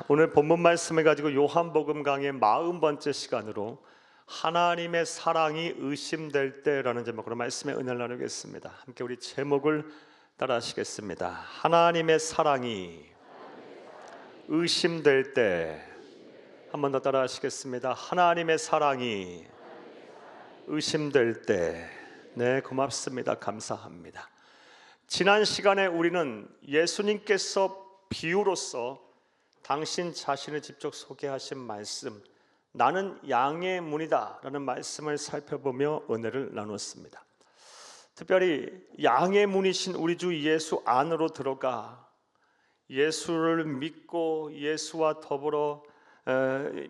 오늘 본문 말씀을 가지고 요한복음 강의 40번째 시간으로 하나님의 사랑이 의심될 때라는 제목으로 말씀의 은혜를 나누겠습니다. 함께 우리 제목을 따라 하시겠습니다. 하나님의 사랑이 의심될 때. 한 번 더 따라 하시겠습니다. 하나님의 사랑이 의심될 때. 네, 고맙습니다. 감사합니다. 지난 시간에 우리는 예수님께서 비유로서 당신 자신을 직접 소개하신 말씀, 나는 양의 문이다 라는 말씀을 살펴보며 은혜를 나눴습니다. 특별히 양의 문이신 우리 주 예수 안으로 들어가 예수를 믿고 예수와 더불어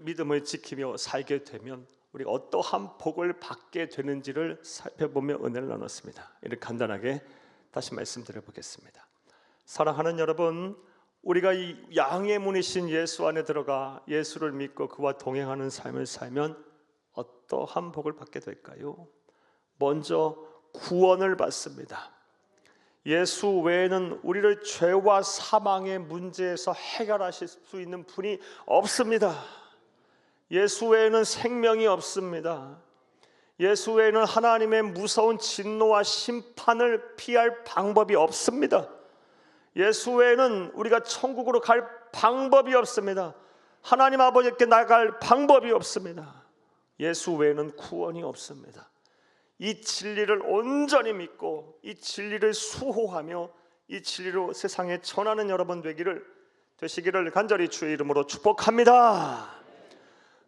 믿음을 지키며 살게 되면 우리가 어떠한 복을 받게 되는지를 살펴보며 은혜를 나눴습니다. 이렇게 간단하게 다시 말씀드려 보겠습니다. 사랑하는 여러분, 우리가 이 양의 문이신 예수 안에 들어가 예수를 믿고 그와 동행하는 삶을 살면 어떠한 복을 받게 될까요? 먼저 구원을 받습니다. 예수 외에는 우리를 죄와 사망의 문제에서 해결하실 수 있는 분이 없습니다. 예수 외에는 생명이 없습니다. 예수 외에는 하나님의 무서운 진노와 심판을 피할 방법이 없습니다. 예수 외에는 우리가 천국으로 갈 방법이 없습니다. 하나님 아버지께 나갈 방법이 없습니다. 예수 외에는 구원이 없습니다. 이 진리를 온전히 믿고 이 진리를 수호하며 이 진리로 세상에 전하는 여러분 되시기를 간절히 주의 이름으로 축복합니다.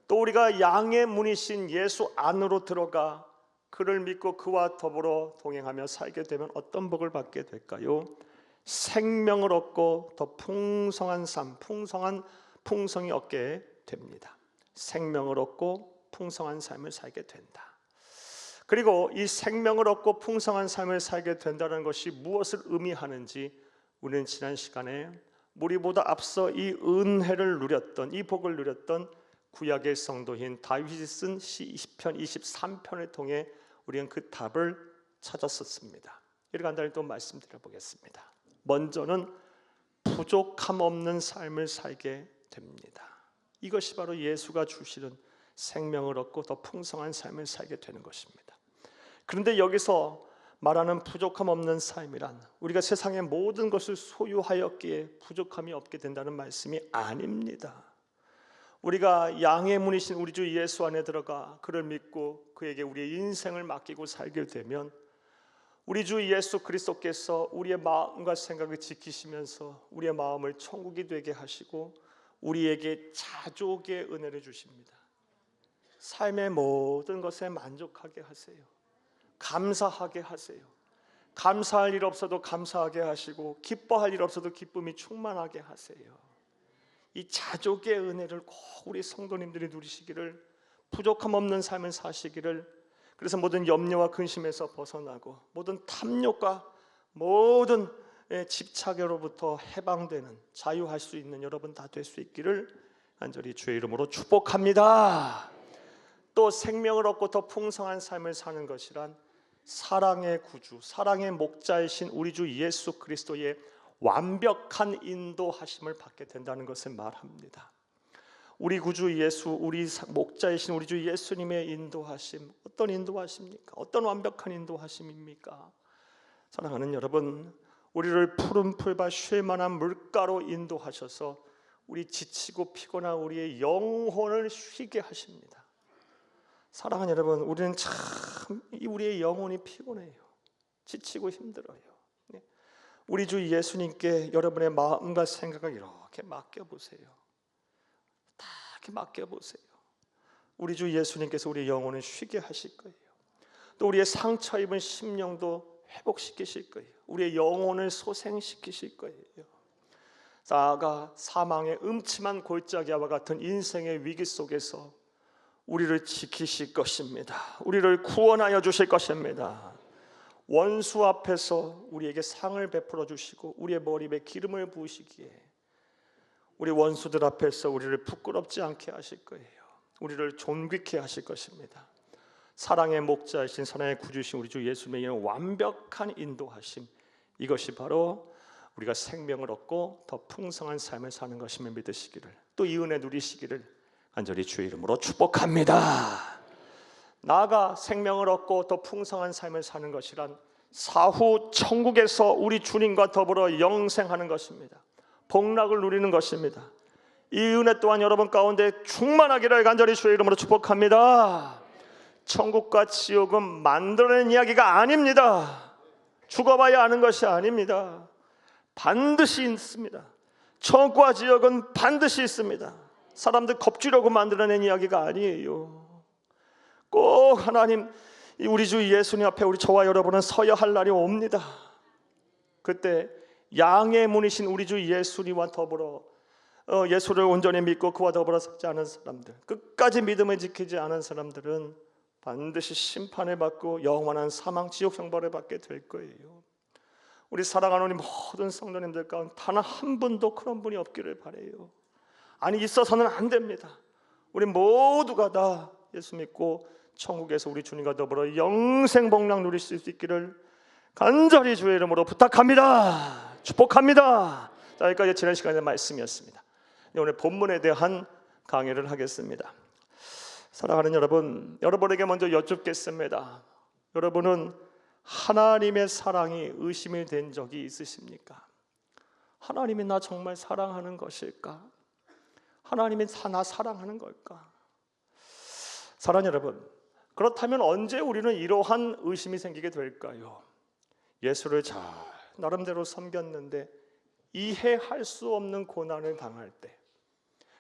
또 우리가 양의 문이신 예수 안으로 들어가 그를 믿고 그와 더불어 동행하며 살게 되면 어떤 복을 받게 될까요? 생명을 얻고 더 풍성한 삶, 풍성이 얻게 됩니다. 생명을 얻고 풍성한 삶을 살게 된다. 그리고 이 생명을 얻고 풍성한 삶을 살게 된다는 것이 무엇을 의미하는지 우리는 지난 시간에 우리보다 앞서 이 은혜를 누렸던, 이 복을 누렸던 구약의 성도인 다윗이 쓴 시편 23편을 통해 우리는 그 답을 찾았었습니다. 이렇게 간단히 또 말씀드려 보겠습니다. 먼저는 부족함 없는 삶을 살게 됩니다. 이것이 바로 예수가 주시는 생명을 얻고 더 풍성한 삶을 살게 되는 것입니다. 그런데 여기서 말하는 부족함 없는 삶이란 우리가 세상의 모든 것을 소유하였기에 부족함이 없게 된다는 말씀이 아닙니다. 우리가 양의 문이신 우리 주 예수 안에 들어가 그를 믿고 그에게 우리의 인생을 맡기고 살게 되면 우리 주 예수 그리스도께서 우리의 마음과 생각을 지키시면서 우리의 마음을 천국이 되게 하시고 우리에게 자족의 은혜를 주십니다. 삶의 모든 것에 만족하게 하세요. 감사하게 하세요. 감사할 일 없어도 감사하게 하시고 기뻐할 일 없어도 기쁨이 충만하게 하세요. 이 자족의 은혜를 꼭 우리 성도님들이 누리시기를, 부족함 없는 삶을 사시기를, 그래서 모든 염려와 근심에서 벗어나고 모든 탐욕과 모든 집착으로부터 해방되는, 자유할 수 있는 여러분 다 될 수 있기를 간절히 주의 이름으로 축복합니다. 또 생명을 얻고 더 풍성한 삶을 사는 것이란 사랑의 구주, 사랑의 목자이신 우리 주 예수 그리스도의 완벽한 인도하심을 받게 된다는 것을 말합니다. 우리 구주 예수, 우리 목자이신 우리 주 예수님의 인도하심, 어떤 인도하십니까? 어떤 완벽한 인도하심입니까? 사랑하는 여러분, 우리를 푸른 풀과 쉴 만한 물가로 인도하셔서 우리 지치고 피곤한 우리의 영혼을 쉬게 하십니다. 사랑하는 여러분, 우리는 참 우리의 영혼이 피곤해요. 지치고 힘들어요. 우리 주 예수님께 여러분의 마음과 생각을 이렇게 맡겨보세요. 다 이렇게 맡겨보세요. 우리 주 예수님께서 우리 영혼을 쉬게 하실 거예요. 또 우리의 상처 입은 심령도 회복시키실 거예요. 우리의 영혼을 소생시키실 거예요. 나아가 사망의 음침한 골짜기와 같은 인생의 위기 속에서 우리를 지키실 것입니다. 우리를 구원하여 주실 것입니다. 원수 앞에서 우리에게 상을 베풀어 주시고 우리의 머리에 기름을 부으시기에 우리 원수들 앞에서 우리를 부끄럽지 않게 하실 거예요. 우리를 존귀케 하실 것입니다. 사랑의 목자이신 사랑의 구주신 우리 주 예수님의 완벽한 인도하심, 이것이 바로 우리가 생명을 얻고 더 풍성한 삶을 사는 것임을 믿으시기를, 또 이 은혜 누리시기를 간절히 주의 이름으로 축복합니다. 나아가 생명을 얻고 더 풍성한 삶을 사는 것이란 사후 천국에서 우리 주님과 더불어 영생하는 것입니다. 복락을 누리는 것입니다. 이 은혜 또한 여러분 가운데 충만하기를 간절히 주의 이름으로 축복합니다. 천국과 지옥은 만들어낸 이야기가 아닙니다. 죽어봐야 아는 것이 아닙니다. 반드시 있습니다. 천국과 지옥은 반드시 있습니다. 사람들 겁주려고 만들어낸 이야기가 아니에요. 꼭 하나님, 우리 주 예수님 앞에 우리 저와 여러분은 서야 할 날이 옵니다. 그때 양의 문이신 우리 주 예수님과 더불어 예수를 온전히 믿고 그와 더불어 살지 않은 사람들, 끝까지 믿음을 지키지 않은 사람들은 반드시 심판을 받고 영원한 사망 지옥 형벌을 받게 될 거예요. 우리 사랑하는 우리 모든 성도님들 가운데 단 한 분도 그런 분이 없기를 바라요. 아니, 있어서는 안 됩니다. 우리 모두가 다 예수 믿고 천국에서 우리 주님과 더불어 영생 복락 누릴 수 있기를 간절히 주의 이름으로 부탁합니다. 축복합니다. 자, 여기까지 지난 시간의 말씀이었습니다. 오늘 본문에 대한 강의를 하겠습니다. 사랑하는 여러분, 여러분에게 먼저 여쭙겠습니다. 여러분은 하나님의 사랑이 의심이 된 적이 있으십니까? 하나님이 나 정말 사랑하는 것일까? 하나님이 나 사랑하는 걸까? 사랑하는 여러분, 그렇다면 언제 우리는 이러한 의심이 생기게 될까요? 예수를 잘 나름대로 섬겼는데 이해할 수 없는 고난을 당할 때,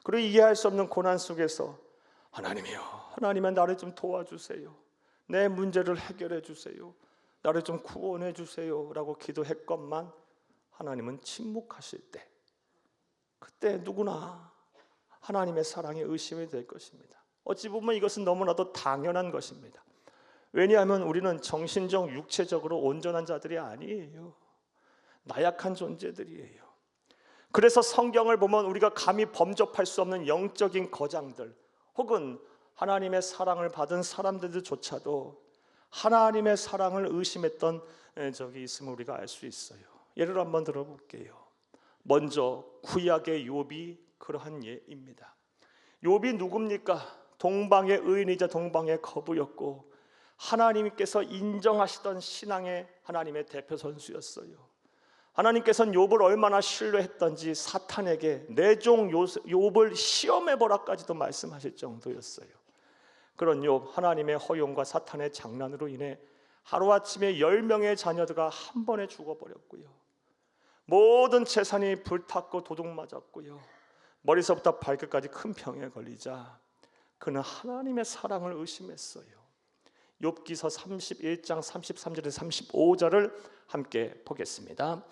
그리고 이해할 수 없는 고난 속에서 하나님이요, 하나님은 나를 좀 도와주세요, 내 문제를 해결해 주세요, 나를 좀 구원해 주세요 라고 기도했건만 하나님은 침묵하실 때, 그때 누구나 하나님의 사랑에 의심이 될 것입니다. 어찌 보면 이것은 너무나도 당연한 것입니다. 왜냐하면 우리는 정신적, 육체적으로 온전한 자들이 아니에요. 나약한 존재들이에요. 그래서 성경을 보면 우리가 감히 범접할 수 없는 영적인 거장들, 혹은 하나님의 사랑을 받은 사람들조차도 하나님의 사랑을 의심했던 적이 있음을 우리가 알 수 있어요. 예를 한번 들어볼게요. 먼저 구약의 욥이 그러한 예입니다. 욥이 누굽니까? 동방의 의인이자 동방의 거부였고 하나님께서 인정하시던 신앙의 하나님의 대표 선수였어요. 하나님께서는 욥을 얼마나 신뢰했던지 사탄에게 내 종 욥을 시험해보라까지도 말씀하실 정도였어요. 그런 욥, 하나님의 허용과 사탄의 장난으로 인해 하루아침에 10명의 자녀들과 한 번에 죽어버렸고요. 모든 재산이 불탔고 도둑맞았고요. 머리서부터 발끝까지 큰 병에 걸리자 그는 하나님의 사랑을 의심했어요. 욥기서 31장 33절에서 35절을 함께 보겠습니다.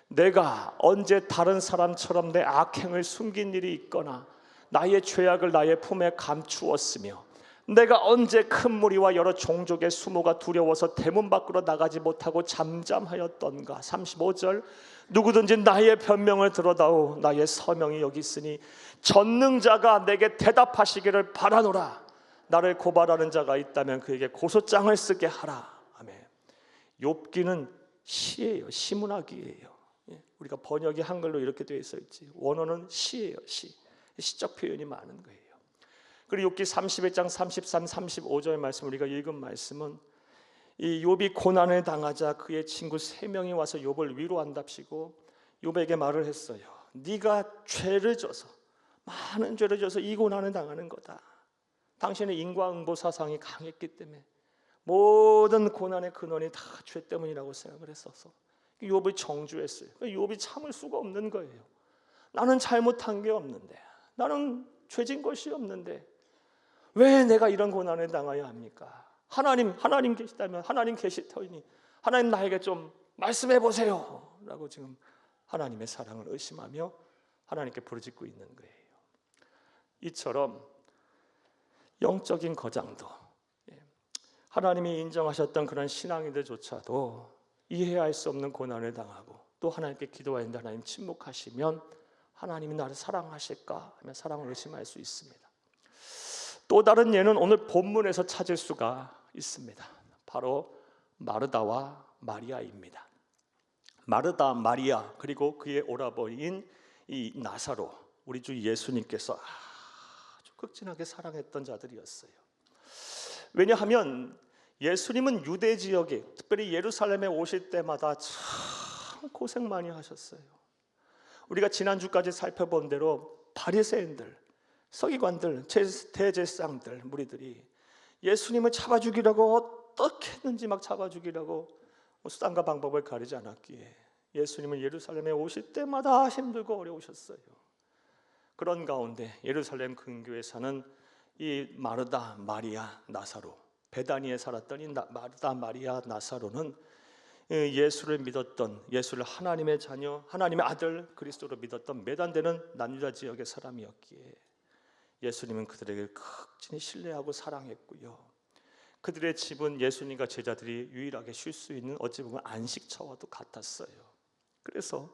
내가 언제 다른 사람처럼 내 악행을 숨긴 일이 있거나 나의 죄악을 나의 품에 감추었으며 내가 언제 큰 무리와 여러 종족의 수모가 두려워서 대문 밖으로 나가지 못하고 잠잠하였던가. 35절 누구든지 나의 변명을 들어다오 나의 서명이 여기 있으니 전능자가 내게 대답하시기를 바라노라. 나를 고발하는 자가 있다면 그에게 고소장을 쓰게 하라. 아멘. 욥기는 시예요. 시문학이에요. 우리가 번역이 한글로 이렇게 되어 있지 원어는 시예요. 시적 표현이 많은 거예요. 그리고 욥기 31장 33, 35절 말씀 우리가 읽은 말씀은 이 욥이 고난을 당하자 그의 친구 3명이 와서 욥을 위로한답시고 욥에게 말을 했어요. 네가 죄를 져서 많은 죄를 져서 이 고난을 당하는 거다. 당신의 인과응보 사상이 강했기 때문에 모든 고난의 근원이 다 죄 때문이라고 생각을 했어서 욥을 정죄했어요. 욥이 참을 수가 없는 거예요. 나는 잘못한 게 없는데, 나는 죄진 것이 없는데 왜 내가 이런 고난을 당해야 합니까? 하나님 계시다면 하나님 계시더니 하나님 나에게 좀 말씀해 보세요 라고 지금 하나님의 사랑을 의심하며 하나님께 부르짖고 있는 거예요. 이처럼 영적인 거장도 하나님이 인정하셨던 그런 신앙인들조차도 이해할 수 없는 고난을 당하고 또 하나님께 기도하는데 하나님 침묵하시면 하나님이 나를 사랑하실까 하며 사랑을 의심할 수 있습니다. 또 다른 예는 오늘 본문에서 찾을 수가 있습니다. 바로 마르다와 마리아입니다. 마르다, 마리아, 그리고 그의 오라버니인 이 나사로, 우리 주 예수님께서 아주 극진하게 사랑했던 자들이었어요. 왜냐하면 예수님은 유대 지역에, 특별히 예루살렘에 오실 때마다 참 고생 많이 하셨어요. 우리가 지난주까지 살펴본 대로 바리새인들, 서기관들, 대제사장들, 무리들이 예수님을 잡아 죽이려고 어떻게 했는지 막 잡아 죽이려고 수단과 방법을 가리지 않았기에 예수님은 예루살렘에 오실 때마다 힘들고 어려우셨어요. 그런 가운데 예루살렘 근교에 사는 이 마르다, 마리아, 나사로, 베다니에 살았던 이 마르다, 마리아, 나사로는 예수를 믿었던, 예수를 하나님의 자녀, 하나님의 아들 그리스도로 믿었던 몇 안 되는 남유다 지역의 사람이었기에 예수님은 그들에게 극진히 신뢰하고 사랑했고요. 그들의 집은 예수님과 제자들이 유일하게 쉴 수 있는 어찌 보면 안식처와도 같았어요. 그래서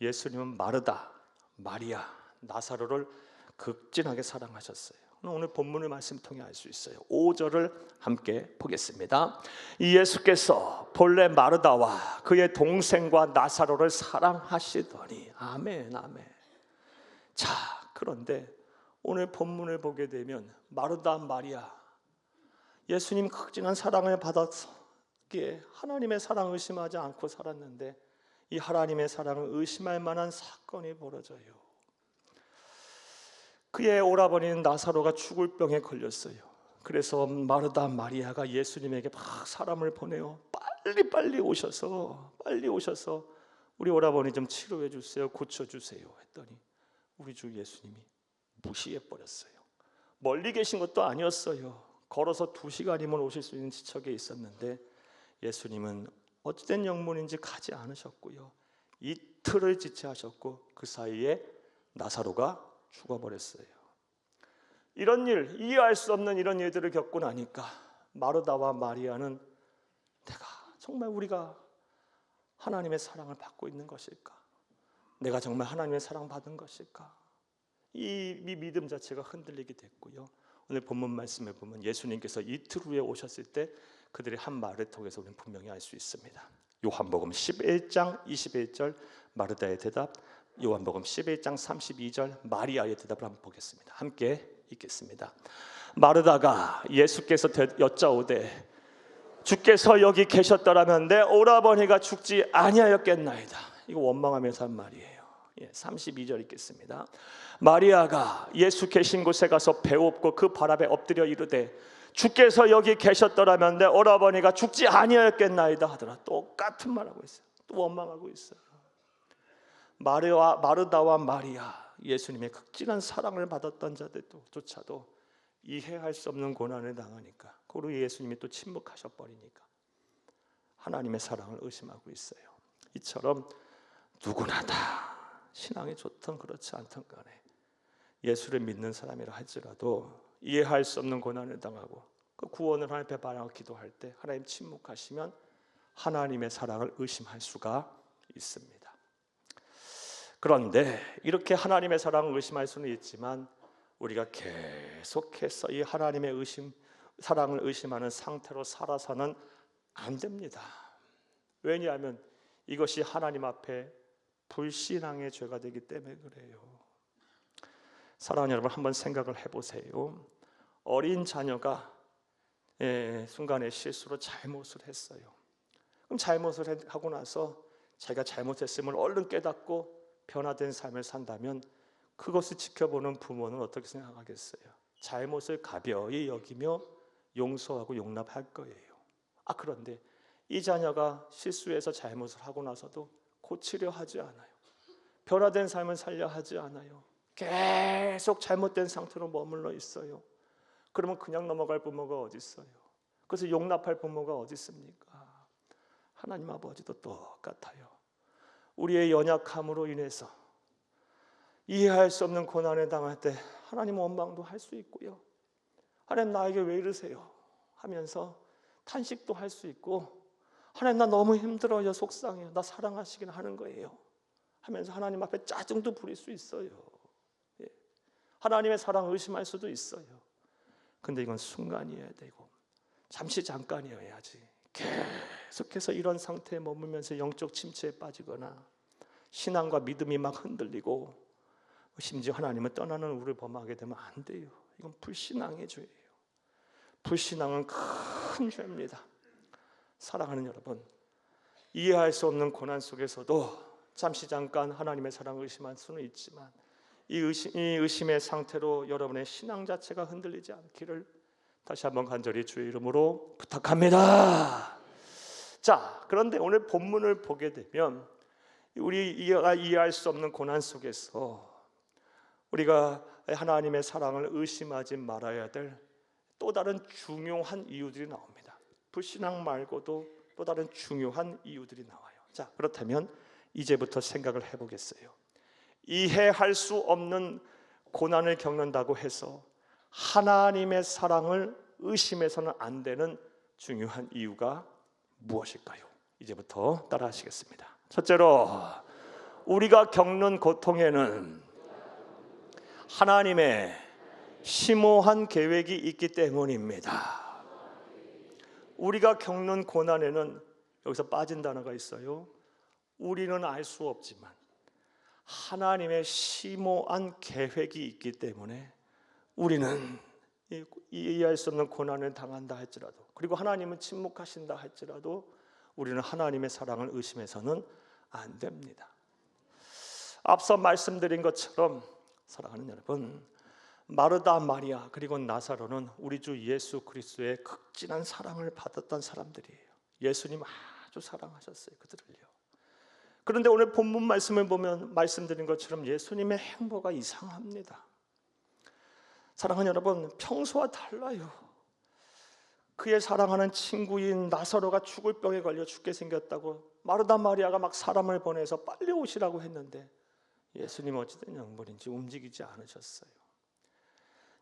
예수님은 마르다, 마리아, 나사로를 극진하게 사랑하셨어요. 오늘 본문의 말씀 통해 알 수 있어요. 5절을 함께 보겠습니다. 예수께서 본래 마르다와 그의 동생과 나사로를 사랑하시더니, 아멘, 아멘. 자, 그런데 오늘 본문을 보게 되면 마르다, 마리아, 예수님 극진한 사랑을 받았기에 하나님의 사랑을 의심하지 않고 살았는데 이 하나님의 사랑을 의심할 만한 사건이 벌어져요. 그의 오라버니는 나사로가 죽을 병에 걸렸어요. 그래서 마르다, 마리아가 예수님에게 막 사람을 보내요. 빨리 오셔서 우리 오라버니 좀 치료해 주세요, 고쳐 주세요 했더니 우리 주 예수님이 무시해 버렸어요. 멀리 계신 것도 아니었어요. 걸어서 2시간이면 오실 수 있는 지척에 있었는데 예수님은 어찌된 영문인지 가지 않으셨고요. 이틀을 지체하셨고 그 사이에 나사로가 죽어버렸어요. 이런 일, 이해할 수 없는 이런 일들을 겪고 나니까 마르다와 마리아는 내가 정말 우리가 하나님의 사랑을 받고 있는 것일까? 내가 정말 하나님의 사랑 받은 것일까? 이 믿음 자체가 흔들리게 됐고요. 오늘 본문 말씀에 보면 예수님께서 이틀 후에 오셨을 때 그들의 한 말을 통해서 우리는 분명히 알 수 있습니다. 요한복음 11장 21절 마르다의 대답, 요한복음 11장 32절 마리아의 대답을 한번 보겠습니다. 함께 읽겠습니다. 마르다가 예수께서 여짜오되 주께서 여기 계셨더라면 내 오라버니가 죽지 아니하였겠나이다. 이거 원망하면서 한 말이에요. 32절 읽겠습니다. 마리아가 예수 계신 곳에 가서 배웁고 그 발 앞에 엎드려 이르되 주께서 여기 계셨더라면 내 오라버니가 죽지 아니하였겠나이다 하더라. 똑같은 말하고 있어요. 또 원망하고 있어요. 마르다와 마리아, 예수님의 극진한 사랑을 받았던 자들조차도 이해할 수 없는 고난을 당하니까, 그리고 예수님이 또 침묵하셔 버리니까 하나님의 사랑을 의심하고 있어요. 이처럼 누구나 다 신앙이 좋든 그렇지 않든 간에 예수를 믿는 사람이라 할지라도 이해할 수 없는 고난을 당하고 그 구원을 하나님 앞에 바라고 기도할 때 하나님 침묵하시면 하나님의 사랑을 의심할 수가 있습니다. 그런데 이렇게 하나님의 사랑을 의심할 수는 있지만 우리가 계속해서 이 하나님의 사랑을 의심하는 상태로 살아서는 안 됩니다. 왜냐하면 이것이 하나님 앞에 불신앙의 죄가 되기 때문에 그래요. 사랑하는 여러분, 한번 생각을 해보세요. 어린 자녀가 순간에 실수로 잘못을 했어요. 그럼 잘못을 하고 나서 자기가 잘못했음을 얼른 깨닫고 변화된 삶을 산다면 그것을 지켜보는 부모는 어떻게 생각하겠어요? 잘못을 가벼이 여기며 용서하고 용납할 거예요. 그런데 이 자녀가 실수해서 잘못을 하고 나서도 고치려 하지 않아요. 변화된 삶을 살려 하지 않아요. 계속 잘못된 상태로 머물러 있어요. 그러면 그냥 넘어갈 부모가 어디 있어요? 그래서 용납할 부모가 어디 있습니까? 하나님 아버지도 똑같아요. 우리의 연약함으로 인해서 이해할 수 없는 고난에 당할 때 하나님 원망도 할 수 있고요. 하나님 나에게 왜 이러세요? 하면서 탄식도 할 수 있고, 하나님 나 너무 힘들어요, 속상해요, 나 사랑하시긴 하는 거예요 하면서 하나님 앞에 짜증도 부릴 수 있어요. 하나님의 사랑을 의심할 수도 있어요. 근데 이건 순간이어야 되고 잠시 잠깐이어야지 계속해서 이런 상태에 머물면서 영적 침체에 빠지거나 신앙과 믿음이 막 흔들리고 심지어 하나님을 떠나는 우리를 범하게 되면 안 돼요. 이건 불신앙의 죄예요. 불신앙은 큰 죄입니다. 사랑하는 여러분, 이해할 수 없는 고난 속에서도 잠시 잠깐 하나님의 사랑을 의심할 수는 있지만 이 의심의 상태로 여러분의 신앙 자체가 흔들리지 않기를 다시 한번 간절히 주의 이름으로 부탁합니다. 자, 그런데 오늘 본문을 보게 되면 우리가 이해할 수 없는 고난 속에서 우리가 하나님의 사랑을 의심하지 말아야 될 또 다른 중요한 이유들이 나옵니다. 불신앙 말고도 또 다른 중요한 이유들이 나와요. 자, 그렇다면 이제부터 생각을 해보겠어요. 이해할 수 없는 고난을 겪는다고 해서 하나님의 사랑을 의심해서는 안 되는 중요한 이유가 무엇일까요? 이제부터 따라하시겠습니다. 첫째로, 우리가 겪는 고통에는 하나님의 심오한 계획이 있기 때문입니다. 우리가 겪는 고난에는 여기서 빠진 단어가 있어요. 우리는 알 수 없지만 하나님의 심오한 계획이 있기 때문에 우리는 이해할 수 없는 고난을 당한다 할지라도, 그리고 하나님은 침묵하신다 할지라도 우리는 하나님의 사랑을 의심해서는 안 됩니다. 앞서 말씀드린 것처럼 사랑하는 여러분, 마르다, 마리아 그리고 나사로는 우리 주 예수 그리스도의 극진한 사랑을 받았던 사람들이에요. 예수님 아주 사랑하셨어요, 그들을요. 그런데 오늘 본문 말씀을 보면 말씀드린 것처럼 예수님의 행보가 이상합니다. 사랑하는 여러분, 평소와 달라요. 그의 사랑하는 친구인 나사로가 죽을 병에 걸려 죽게 생겼다고 마르다 마리아가 막 사람을 보내서 빨리 오시라고 했는데 예수님 어찌된 영벌인지 움직이지 않으셨어요.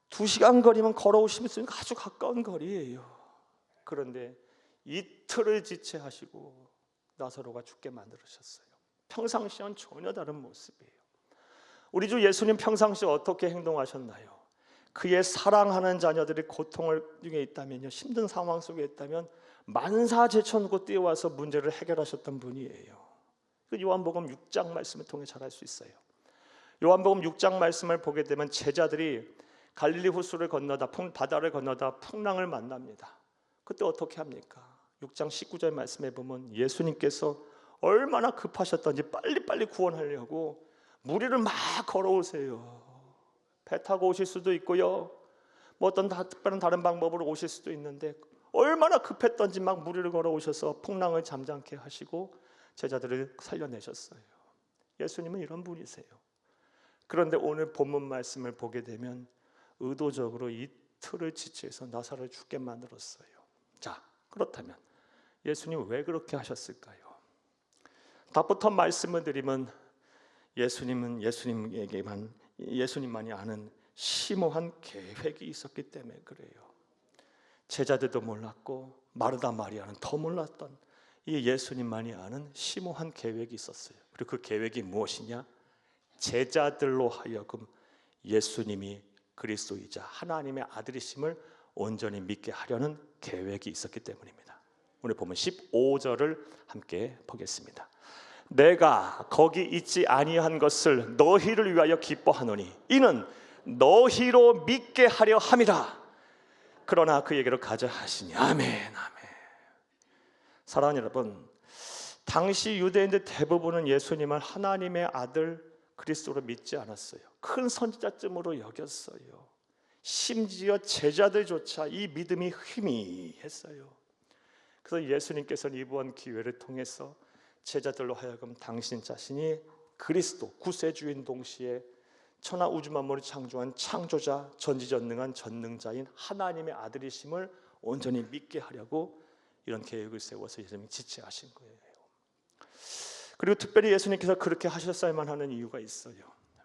2시간 거리면 걸어오시면 아주 가까운 거리예요. 그런데 이틀을 지체하시고 나사로가 죽게 만들으셨어요. 평상시와는 전혀 다른 모습이에요. 우리 주 예수님 평상시 어떻게 행동하셨나요? 그의 사랑하는 자녀들이 고통을 중에 있다면요, 힘든 상황 속에 있다면 만사 제쳐놓고 뛰어와서 문제를 해결하셨던 분이에요. 요한복음 6장 말씀을 통해 잘 알 수 있어요. 요한복음 6장 말씀을 보게 되면 제자들이 갈릴리 호수를 건너다 바다를 건너다 풍랑을 만납니다. 그때 어떻게 합니까? 6장 19절 말씀에 보면 예수님께서 얼마나 급하셨던지 빨리빨리 구원하려고 무리를 막 걸어오세요. 배 타고 오실 수도 있고요, 뭐 어떤 특별한 다른 방법으로 오실 수도 있는데 얼마나 급했던지 막 무리를 걸어오셔서 풍랑을 잠잠케 하시고 제자들을 살려내셨어요. 예수님은 이런 분이세요. 그런데 오늘 본문 말씀을 보게 되면 의도적으로 이틀을 지체해서 나사로를 죽게 만들었어요. 자, 그렇다면 예수님 왜 그렇게 하셨을까요? 답부터 말씀을 드리면 예수님은 예수님만이 아는 심오한 계획이 있었기 때문에 그래요. 제자들도 몰랐고 마르다 마리아는 더 몰랐던 이 예수님만이 아는 심오한 계획이 있었어요. 그리고 그 계획이 무엇이냐? 제자들로 하여금 예수님이 그리스도이자 하나님의 아들이심을 온전히 믿게 하려는 계획이 있었기 때문입니다. 오늘 보면 15절을 함께 보겠습니다. 내가 거기 있지 아니한 것을 너희를 위하여 기뻐하노니 이는 너희로 믿게 하려 함이라. 그러나 그에게로 가자 하시니. 아멘, 아멘. 사랑하는 여러분, 당시 유대인들 대부분은 예수님을 하나님의 아들 그리스도로 믿지 않았어요. 큰 선지자쯤으로 여겼어요. 심지어 제자들조차 이 믿음이 희미했어요. 그래서 예수님께서는 이번 기회를 통해서 제자들로 하여금 당신 자신이 그리스도, 구세주인 동시에 천하 우주 만물을 창조한 창조자, 전지전능한 전능자인 하나님의 아들이심을 온전히 믿게 하려고 이런 계획을 세워서 예수님이 지체하신 거예요. 그리고 특별히 예수님께서 그렇게 하셨어야만 하는 이유가 있어요.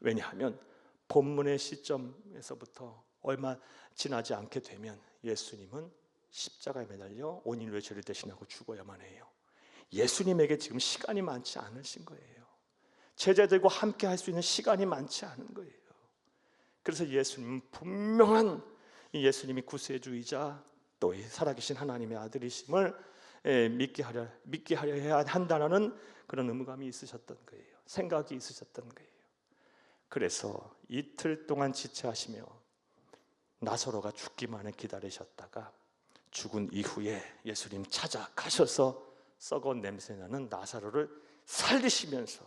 왜냐하면 본문의 시점에서부터 얼마 지나지 않게 되면 예수님은 십자가에 매달려 온 인류의 죄를 대신하고 죽어야만 해요. 예수님에게 지금 시간이 많지 않으신 거예요. 제자들과 함께 할 수 있는 시간이 많지 않은 거예요. 그래서 예수님은 분명한 예수님이 구세주이자 또 살아계신 하나님의 아들이심을 믿게 하려 해야 한다는 그런 의무감이 있으셨던 거예요. 생각이 있으셨던 거예요. 그래서 이틀 동안 지체하시며 나사로가 죽기만을 기다리셨다가 죽은 이후에 예수님 찾아가셔서 썩은 냄새나는 나사로를 살리시면서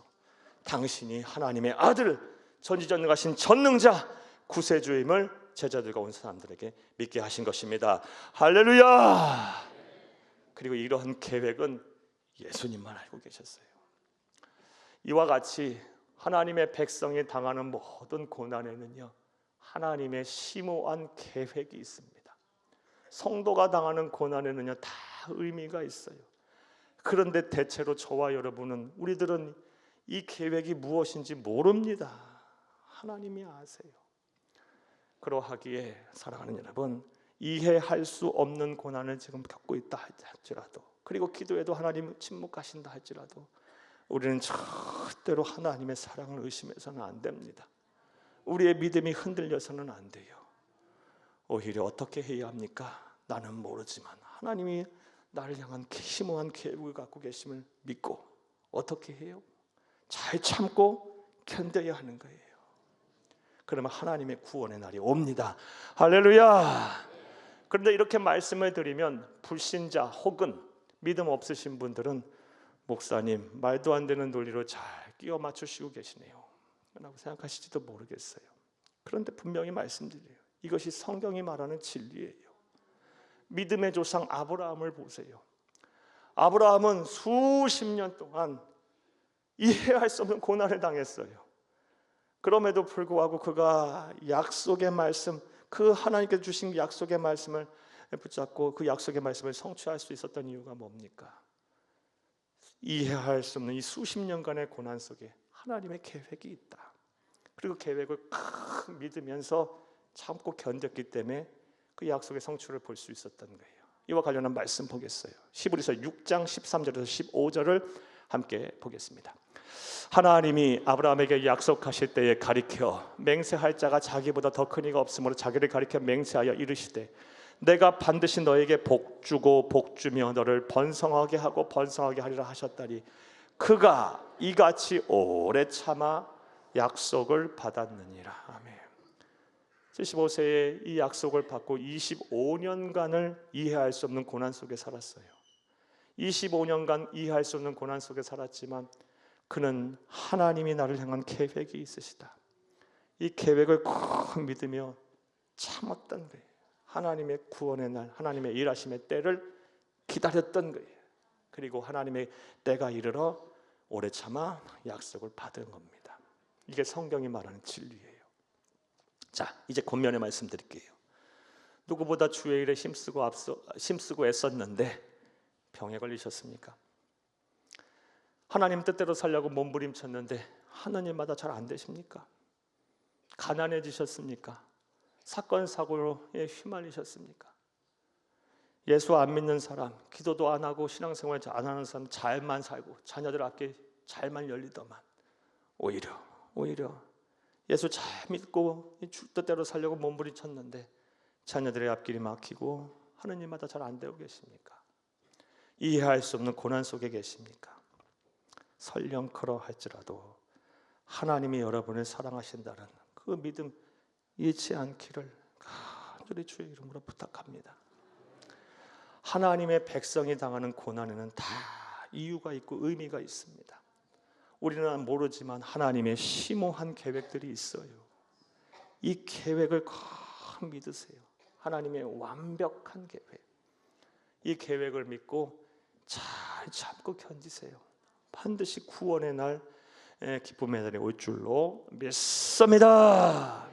당신이 하나님의 아들, 전지전능하신 전능자, 구세주임을 제자들과 온 사람들에게 믿게 하신 것입니다. 할렐루야! 그리고 이러한 계획은 예수님만 알고 계셨어요. 이와 같이 하나님의 백성이 당하는 모든 고난에는요, 하나님의 심오한 계획이 있습니다. 성도가 당하는 고난에는요, 다 의미가 있어요. 그런데 대체로 저와 여러분은, 우리들은 이 계획이 무엇인지 모릅니다. 하나님이 아세요. 그러하기에 사랑하는 여러분, 이해할 수 없는 고난을 지금 겪고 있다 할지라도, 그리고 기도에도 하나님 침묵하신다 할지라도, 우리는 절대로 하나님의 사랑을 의심해서는 안 됩니다. 우리의 믿음이 흔들려서는 안 돼요. 오히려 어떻게 해야 합니까? 나는 모르지만 하나님이 나를 향한 심오한 계획을 갖고 계심을 믿고 어떻게 해요? 잘 참고 견뎌야 하는 거예요. 그러면 하나님의 구원의 날이 옵니다. 할렐루야! 그런데 이렇게 말씀을 드리면 불신자 혹은 믿음 없으신 분들은, 목사님 말도 안 되는 논리로 잘 끼워 맞추시고 계시네요 라고 생각하실지도 모르겠어요. 그런데 분명히 말씀드려요. 이것이 성경이 말하는 진리예요. 믿음의 조상 아브라함을 보세요. 아브라함은 수십 년 동안 이해할 수 없는 고난을 당했어요. 그럼에도 불구하고 그가 약속의 말씀, 그 하나님께서 주신 약속의 말씀을 붙잡고 그 약속의 말씀을 성취할 수 있었던 이유가 뭡니까? 이해할 수 없는 이 수십 년간의 고난 속에 하나님의 계획이 있다. 그리고 계획을 믿으면서 참고 견뎠기 때문에 그 약속의 성취를 볼 수 있었던 거예요. 이와 관련한 말씀 보겠어요. 히브리서 6장 13절에서 15절을 함께 보겠습니다. 하나님이 아브라함에게 약속하실 때에 가리켜 맹세할 자가 자기보다 더 큰 이가 없으므로 자기를 가리켜 맹세하여 이르시되 내가 반드시 너에게 복 주고 복 주며 너를 번성하게 하고 번성하게 하리라 하셨다니 그가 이같이 오래 참아 약속을 받았느니라. 아멘. 75세에 이 약속을 받고 25년간을 이해할 수 없는 고난 속에 살았어요. 25년간 이해할 수 없는 고난 속에 살았지만 그는 하나님이 나를 향한 계획이 있으시다, 이 계획을 꼭 믿으며 참았던 거예요. 하나님의 구원의 날, 하나님의 일하심의 때를 기다렸던 거예요. 그리고 하나님의 때가 이르러 오래 참아 약속을 받은 겁니다. 이게 성경이 말하는 진리예요. 자, 이제 권면의 말씀 드릴게요. 누구보다 주의 일에 힘쓰고 애썼는데 병에 걸리셨습니까? 하나님 뜻대로 살려고 몸부림쳤는데 하나님마다 잘 안 되십니까? 가난해지셨습니까? 사건 사고에 휘말리셨습니까? 예수 안 믿는 사람, 기도도 안 하고 신앙생활 안 하는 사람, 잘만 살고 자녀들 앞에 잘만 열리더만 오히려 예수 잘 믿고 뜻대로 살려고 몸부림쳤는데 자녀들의 앞길이 막히고 하느님마다 잘 안 되고 계십니까? 이해할 수 없는 고난 속에 계십니까? 설령 그러할지라도 하나님이 여러분을 사랑하신다는 그 믿음 잃지 않기를 간절히 주의 이름으로 부탁합니다. 하나님의 백성이 당하는 고난에는 다 이유가 있고 의미가 있습니다. 우리는 모르지만 하나님의 심오한 계획들이 있어요. 이 계획을 꼭 믿으세요. 하나님의 완벽한 계획, 이 계획을 믿고 잘 참고 견디세요. 반드시 구원의 날, 기쁨의 날이 올 줄로 믿습니다.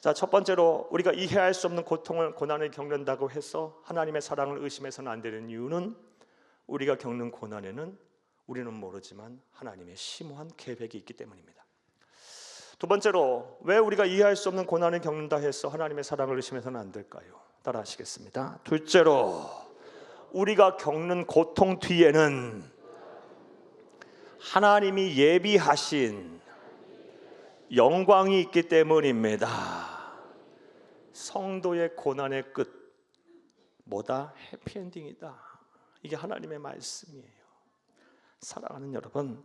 자, 첫 번째로 우리가 이해할 수 없는 고통을, 고난을 겪는다고 해서 하나님의 사랑을 의심해서는 안 되는 이유는 우리가 겪는 고난에는 우리는 모르지만 하나님의 심오한 계획이 있기 때문입니다. 두 번째로 왜 우리가 이해할 수 없는 고난을 겪는다 해서 하나님의 사랑을 의심해서는 안 될까요? 따라 하시겠습니다. 둘째로 우리가 겪는 고통 뒤에는 하나님이 예비하신 영광이 있기 때문입니다. 성도의 고난의 끝 뭐다? 해피엔딩이다. 이게 하나님의 말씀이에요. 사랑하는 여러분,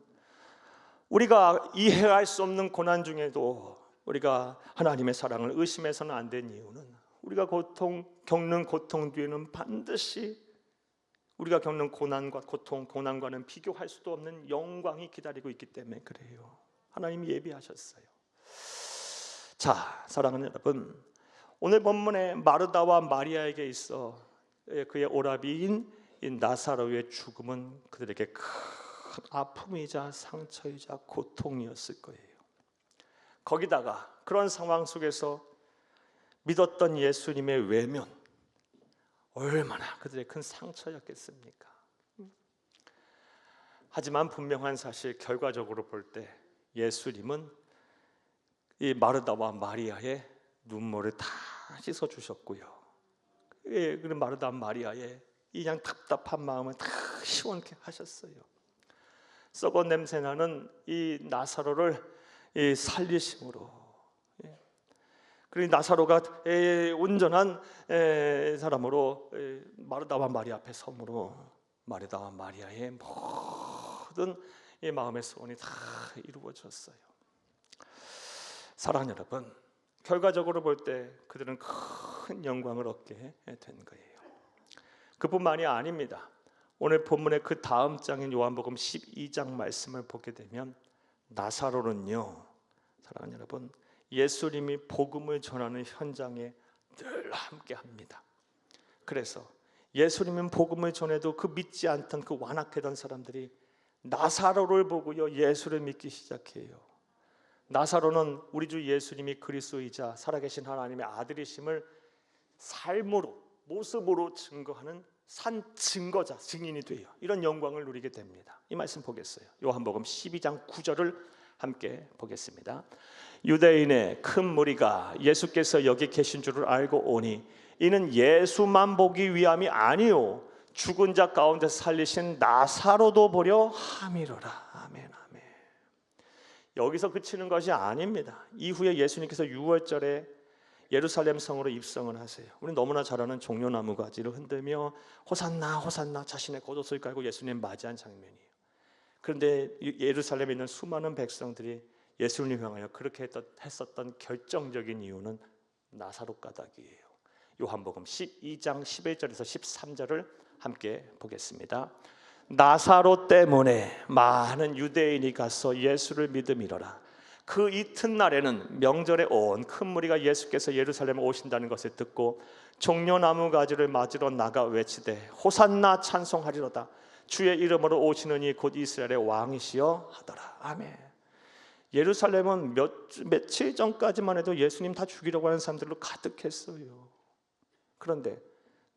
우리가 이해할 수 없는 고난 중에도 우리가 하나님의 사랑을 의심해서는 안 된 이유는 우리가 겪는 고통 뒤에는 반드시 우리가 겪는 고난과 고통, 고난과는 비교할 수도 없는 영광이 기다리고 있기 때문에 그래요. 하나님이 예비하셨어요. 자, 사랑하는 여러분, 오늘 본문에 마르다와 마리아에게 있어 그의 오라비인 이 나사로의 죽음은 그들에게 큰 아픔이자 상처이자 고통이었을 거예요. 거기다가 그런 상황 속에서 믿었던 예수님의 외면, 얼마나 그들의 큰 상처였겠습니까? 하지만 분명한 사실, 결과적으로 볼 때 예수님은 이 마르다와 마리아의 눈물을 다 씻어 주셨고요. 그런 마르다 마리아의 이 그냥 답답한 마음을 다 시원케 하셨어요. 썩은 냄새 나는 이 나사로를 살리심으로, 그리고 나사로가 온전한 사람으로 마르다와 마리아 앞에 섬으로 마르다와 마리아의 모든 이 마음의 소원이 다 이루어졌어요. 사랑하는 여러분, 결과적으로 볼 때 그들은 큰 영광을 얻게 된 거예요. 그뿐만이 아닙니다. 오늘 본문의 그 다음 장인 요한복음 12장 말씀을 보게 되면 나사로는요, 사랑하는 여러분, 예수님이 복음을 전하는 현장에 늘 함께합니다. 그래서 예수님은 복음을 전해도 그 믿지 않던 그 완악했던 사람들이 나사로를 보고요 예수를 믿기 시작해요. 나사로는 우리 주 예수님이 그리스도이자 살아계신 하나님의 아들이심을 삶으로, 모습으로 증거하는 산 증거자, 증인이 돼요. 이런 영광을 누리게 됩니다. 이 말씀 보겠어요. 요한복음 12장 9절을 함께 보겠습니다. 유대인의 큰 무리가 예수께서 여기 계신 줄을 알고 오니 이는 예수만 보기 위함이 아니요 죽은 자 가운데 살리신 나사로도 보려 함이로라. 아멘, 아멘. 여기서 그치는 것이 아닙니다. 이후에 예수님께서 6월절에 예루살렘 성으로 입성을 하세요. 우리 너무나 잘 아는 종려나무 가지를 흔들며 호산나 호산나 자신의 겉옷을 깔고 예수님 맞이한 장면이에요. 그런데 예루살렘에 있는 수많은 백성들이 예수님을 향하여 그렇게 했었던 결정적인 이유는 나사로 가닥이에요. 요한복음 12장 11절에서 13절을 함께 보겠습니다. 나사로 때문에 많은 유대인이 가서 예수를 믿음이로라. 그 이튿날에는 명절에 온 큰 무리가 예수께서 예루살렘에 오신다는 것을 듣고 종려나무 가지를 맞으러 나가 외치되 호산나 찬송하리로다. 주의 이름으로 오시는 이 곧 이스라엘의 왕이시여 하더라. 아멘. 예루살렘은 며칠 전까지만 해도 예수님 다 죽이려고 하는 사람들로 가득했어요. 그런데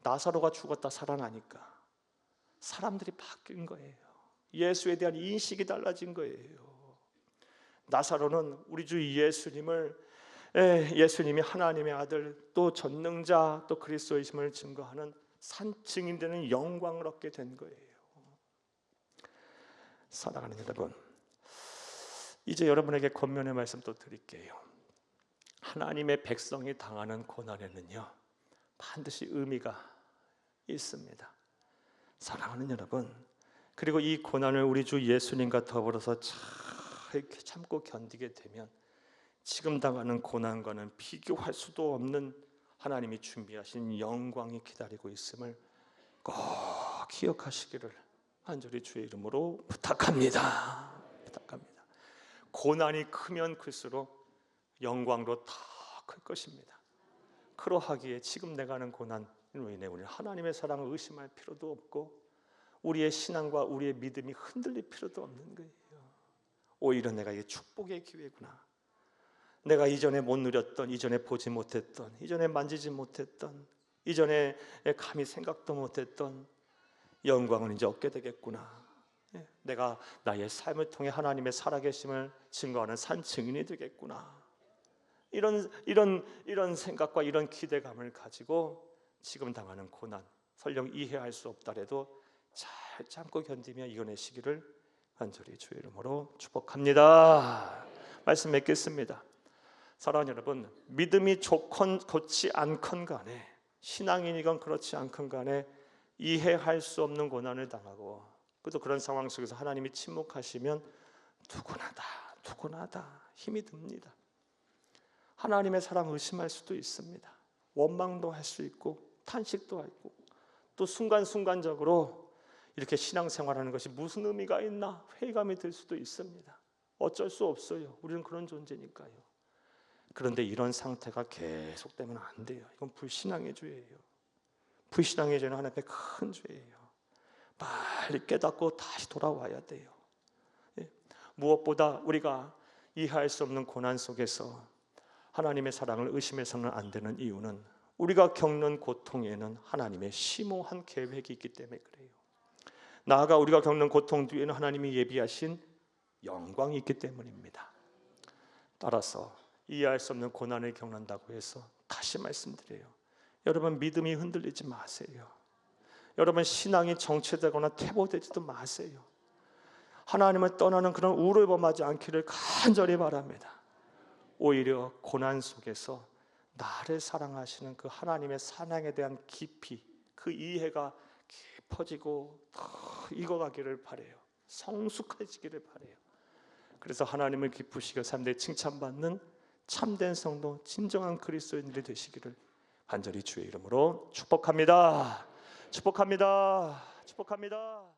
나사로가 죽었다 살아나니까 사람들이 바뀐 거예요. 예수에 대한 인식이 달라진 거예요. 나사로는 우리 주 예수님이 하나님의 아들, 또 전능자, 또 그리스도이심을 증거하는 산 증인되는 영광을 얻게 된 거예요. 사랑하는 여러분, 이제 여러분에게 권면의 말씀 또 드릴게요. 하나님의 백성이 당하는 고난에는요 반드시 의미가 있습니다. 사랑하는 여러분, 그리고 이 고난을 우리 주 예수님과 더불어서 잘 이렇게 참고 견디게 되면 지금 당하는 고난과는 비교할 수도 없는 하나님이 준비하신 영광이 기다리고 있음을 꼭 기억하시기를 간절히 주의 이름으로 부탁합니다. 고난이 크면 클수록 영광도 더 클 것입니다. 그러하기에 지금 내가 하는 고난으로 인해 우리는 하나님의 사랑을 의심할 필요도 없고 우리의 신앙과 우리의 믿음이 흔들릴 필요도 없는 거예요. 오히려 내가 이게 축복의 기회구나. 내가 이전에 못 누렸던, 이전에 보지 못했던, 이전에 만지지 못했던, 이전에 감히 생각도 못했던 영광을 이제 얻게 되겠구나. 내가 나의 삶을 통해 하나님의 살아계심을 증거하는 산 증인이 되겠구나. 이런 생각과 이런 기대감을 가지고 지금 당하는 고난, 설령 이해할 수 없다래도 잘 참고 견디며 이겨내시기를 간절히 주의 이름으로 축복합니다. 말씀 맺겠습니다. 사랑하는 여러분, 믿음이 좋건 좋지 않건 간에, 신앙인이건 그렇지 않건 간에 이해할 수 없는 고난을 당하고 또 그런 상황 속에서 하나님이 침묵하시면 누구나 다 힘이 듭니다. 하나님의 사랑 의심할 수도 있습니다. 원망도 할 수 있고 탄식도 하고 또 순간순간적으로 이렇게 신앙생활하는 것이 무슨 의미가 있나 회의감이 들 수도 있습니다. 어쩔 수 없어요. 우리는 그런 존재니까요. 그런데 이런 상태가 계속되면 안 돼요. 이건 불신앙의 죄예요. 불신앙의 죄는 하나님 앞에 큰 죄예요. 빨리 깨닫고 다시 돌아와야 돼요. 무엇보다 우리가 이해할 수 없는 고난 속에서 하나님의 사랑을 의심해서는 안 되는 이유는 우리가 겪는 고통에는 하나님의 심오한 계획이 있기 때문에 그래요. 나아가 우리가 겪는 고통 뒤에는 하나님이 예비하신 영광이 있기 때문입니다. 따라서 이해할 수 없는 고난을 겪는다고 해서 다시 말씀드려요. 여러분 믿음이 흔들리지 마세요. 여러분 신앙이 정체되거나 퇴보되지도 마세요. 하나님을 떠나는 그런 우를 범하지 않기를 간절히 바랍니다. 오히려 고난 속에서 나를 사랑하시는 그 하나님의 사랑에 대한 깊이, 그 이해가 깊어지고 더 익어가기를 바라요. 성숙해지기를 바라요. 그래서 하나님을 기쁘시게 삶에 칭찬받는 참된 성도, 진정한 그리스도인들이 되시기를 간절히 주의 이름으로 축복합니다. 축복합니다. 축복합니다.